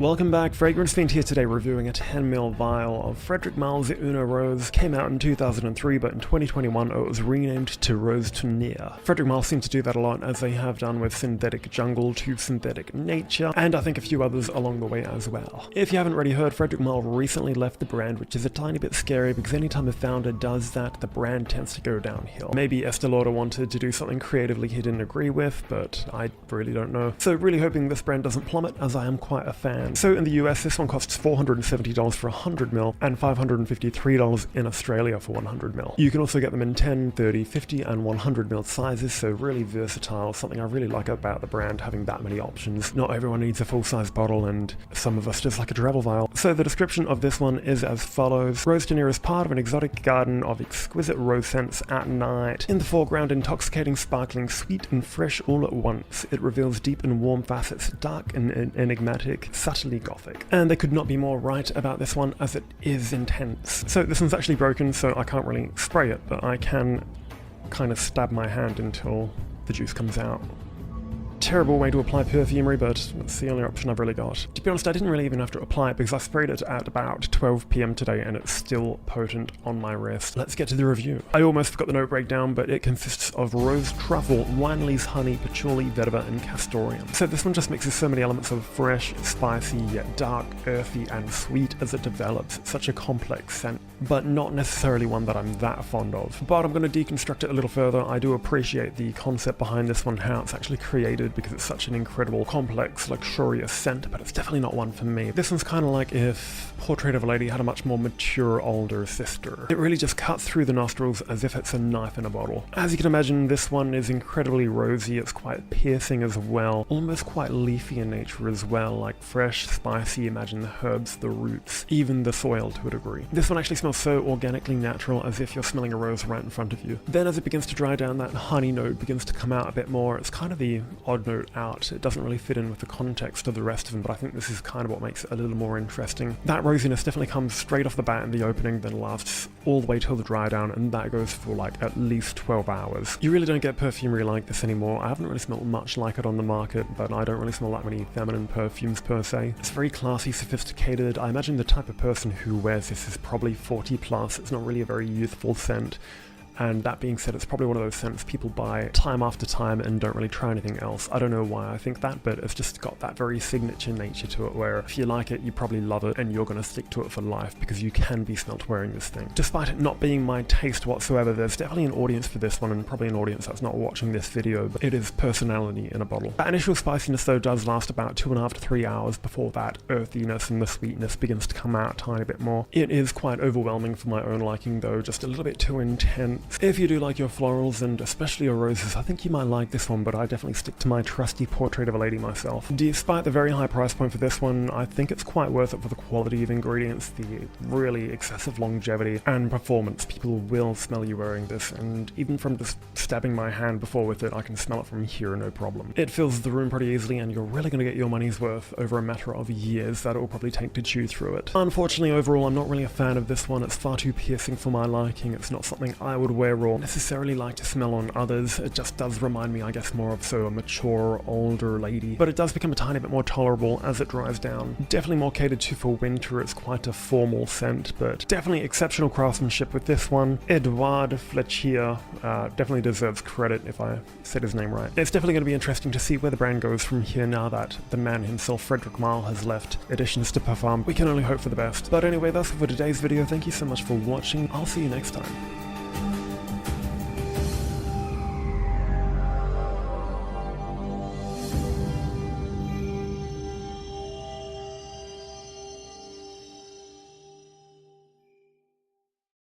Welcome back, Fragrance Fiend here today reviewing a 10ml vial of Frédéric Malle's Una Rose. Came out in 2003, but in 2021 it was renamed to Rose Tonnerre. Frédéric Malle seemed to do that a lot, as they have done with Synthetic Jungle to Synthetic Nature, and I think a few others along the way as well. If you haven't already heard, Frédéric Malle recently left the brand, which is a tiny bit scary because anytime a founder does that, the brand tends to go downhill. Maybe Estee Lauder wanted to do something creatively he didn't agree with, but I really don't know. So really hoping this brand doesn't plummet, as I am quite a fan. So in the US, this one costs $470 for 100ml and $553 in Australia for 100ml. You can also get them in 10, 30, 50 and 100ml sizes, so really versatile, something I really like about the brand, having that many options. Not everyone needs a full-size bottle, and some of us just like a travel vial. So the description of this one is as follows. Rose Tonnerre is part of an exotic garden of exquisite rose scents at night. In the foreground, intoxicating, sparkling, sweet and fresh all at once. It reveals deep and warm facets, dark and enigmatic, subtly gothic. And they could not be more right about this one, as it is intense. So this one's actually broken, so I can't really spray it, but I can kind of stab my hand until the juice comes out. Terrible way to apply perfumery, but it's the only option I've really got. To be honest, I didn't really even have to apply it because I sprayed it at about 12 PM today and it's still potent on my wrist. Let's get to the review. I almost forgot the note breakdown, but it consists of rose, truffle, wine leaves, honey, patchouli, vetiver, and castoreum. So this one just mixes so many elements of fresh, spicy, yet dark, earthy, and sweet as it develops. It's such a complex scent, but not necessarily one that I'm that fond of. But I'm going to deconstruct it a little further. I do appreciate the concept behind this one, how it's actually created, because it's such an incredible, complex, luxurious scent, but it's definitely not one for me. This one's kind of like if Portrait of a Lady had a much more mature, older sister. It really just cuts through the nostrils as if it's a knife in a bottle. As you can imagine, this one is incredibly rosy, it's quite piercing as well, almost quite leafy in nature as well, like fresh, spicy, imagine the herbs, the roots, even the soil to a degree. This one actually smells so organically natural, as if you're smelling a rose right in front of you. Then as it begins to dry down, that honey note begins to come out a bit more. It's kind of the odd note out. It doesn't really fit in with the context of the rest of them, but I think this is kind of what makes it a little more interesting. That rosiness definitely comes straight off the bat in the opening, then lasts all the way till the dry down, and that goes for like at least 12 hours. You really don't get perfumery like this anymore. I haven't really smelled much like it on the market, but I don't really smell that many feminine perfumes per se. It's very classy, sophisticated. I imagine the type of person who wears this is probably 40 plus. It's not really a very youthful scent. And that being said, it's probably one of those scents people buy time after time and don't really try anything else. I don't know why I think that, but it's just got that very signature nature to it, where if you like it, you probably love it and you're going to stick to it for life because you can be smelt wearing this thing. Despite it not being my taste whatsoever, there's definitely an audience for this one, and probably an audience that's not watching this video, but it is personality in a bottle. That initial spiciness though does last about 2.5 to 3 hours before that earthiness and the sweetness begins to come out a tiny bit more. It is quite overwhelming for my own liking though, just a little bit too intense. If you do like your florals, and especially your roses, I think you might like this one, but I definitely stick to my trusty Portrait of a Lady myself. Despite the very high price point for this one, I think it's quite worth it for the quality of ingredients, the really excessive longevity and performance. People will smell you wearing this, and even from just stabbing my hand before with it, I can smell it from here no problem. It fills the room pretty easily, and you're really going to get your money's worth over a matter of years that it will probably take to chew through it. Unfortunately, overall, I'm not really a fan of this one. It's far too piercing for my liking. It's not something I would wear raw necessarily like to smell on others. It just does remind me, I guess, more of a mature, older lady, but it does become a tiny bit more tolerable as it dries down. Definitely more catered to for winter. It's quite a formal scent, but definitely exceptional craftsmanship with this one. Édouard Fléchier definitely deserves credit, if I said his name right. It's definitely going to be interesting to see where the brand goes from here now that the man himself, Frédéric Malle, has left Editions de Parfum. We can only hope for the best. But anyway, that's it for today's video. Thank you so much for watching. I'll see you next time.